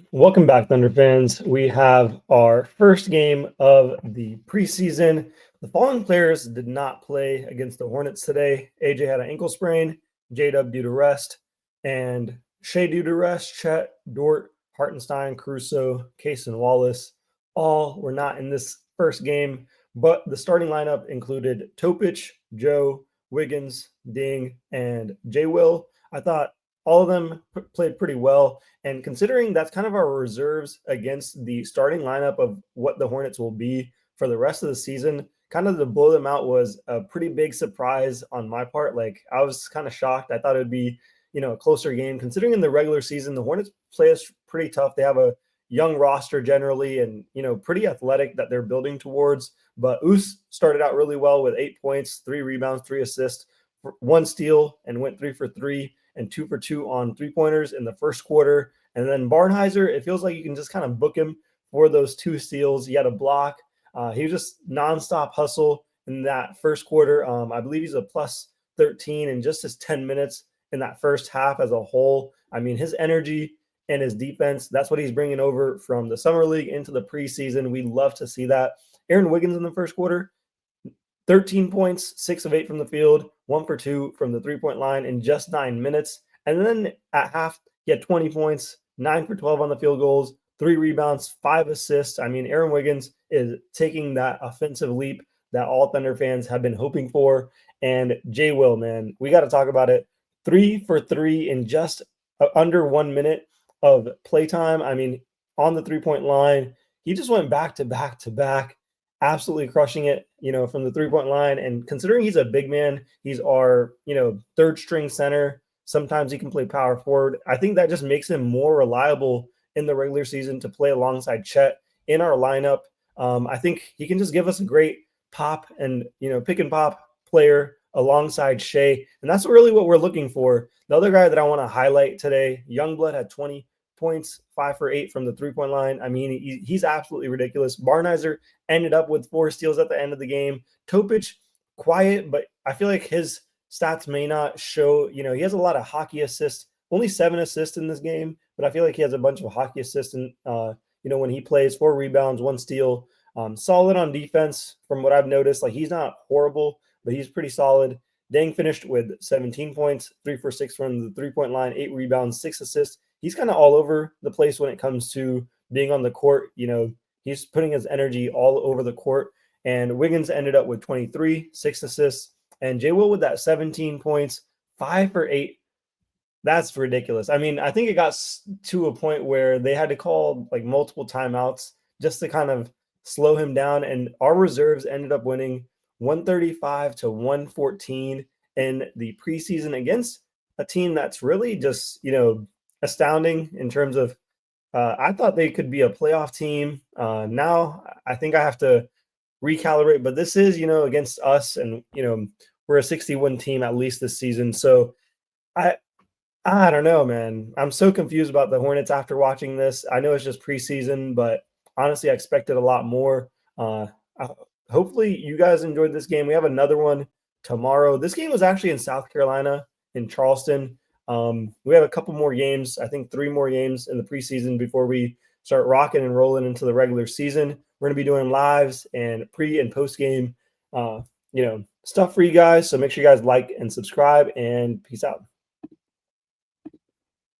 Welcome back, Thunder fans. We have our first game of the preseason. The following players did not play against the Hornets today. AJ had an ankle sprain, J-Dub due to rest, and Shea due to rest. Chet, Dort, Hartenstein, Caruso, Case, and Wallace all were not in this first game, but the starting lineup included Topic, Joe, Wiggins, Ding, and J-Will. I thought all of them played pretty well. And considering that's kind of our reserves against the starting lineup of what the Hornets will be for the rest of the season, kind of to blow them out was a pretty big surprise on my part. Like, I was kind of shocked. I thought it would be, a closer game. Considering in the regular season, the Hornets play us pretty tough. They have a young roster generally and, pretty athletic that they're building towards. But Us started out really well with 8 points, 3 rebounds, 3 assists, 1 steal, and went 3 for 3 and 2 for 2 on 3-pointers in the first quarter. And then Barnhizer, it feels like you can just kind of book him for those 2 steals. He had a block. He was just nonstop hustle in that first quarter. I believe he's a plus 13 in just his 10 minutes in that first half as a whole. I mean, his energy and his defense, that's what he's bringing over from the summer league into the preseason. We love to see that. Aaron Wiggins in the first quarter, 13 points, 6 of 8 from the field, 1 for 2 from the 3-point line in just 9 minutes. And then at half, he had 20 points, 9 for 12 on the field goals, 3 rebounds, 5 assists. I mean, Aaron Wiggins is taking that offensive leap that all Thunder fans have been hoping for. And J-Will, man, we got to talk about it. 3 for 3 in just under 1 minute of playtime. I mean, on the 3-point line, he just went back to back to back, absolutely crushing it, from the 3-point line. And considering he's a big man, he's our, third string center. Sometimes he can play power forward. I think that just makes him more reliable in the regular season to play alongside Chet in our lineup. I think he can just give us a great pop and, pick and pop player alongside Shea. And that's really what we're looking for. The other guy that I want to highlight today, Youngblood, had 20 points, 5 for 8 from the 3-point line. I mean, he's absolutely ridiculous. Barnhizer ended up with 4 steals at the end of the game. Topic, quiet, but I feel like his stats may not show, he has a lot of hockey assists, only 7 assists in this game, but I feel like he has a bunch of hockey assists in, when he plays, 4 rebounds, 1 steal. Solid on defense from what I've noticed. Like, he's not horrible, but he's pretty solid. Dieng finished with 17 points, 3 for 6 from the 3-point line, 8 rebounds, 6 assists. He's kind of all over the place when it comes to being on the court. He's putting his energy all over the court. And Wiggins ended up with 23, 6 assists. And J-Will with that 17 points, 5 for 8. That's ridiculous. I mean, I think it got to a point where they had to call like multiple timeouts just to kind of slow him down. And our reserves ended up winning 135 to 114 in the preseason against a team that's really just, astounding in terms of I thought they could be a playoff team. Now I think I have to recalibrate, but this is, against us, and, we're a 61 team at least this season. So I don't know, man. I'm so confused about the Hornets after watching this. I know it's just preseason, but honestly, I expected a lot more. Hopefully you guys enjoyed this game. We have another one tomorrow. This game was actually in South Carolina, in Charleston. We have a couple more games, I think 3 more games in the preseason before we start rocking and rolling into the regular season. We're going to be doing lives and pre and post game, stuff for you guys. So make sure you guys like and subscribe, and peace out.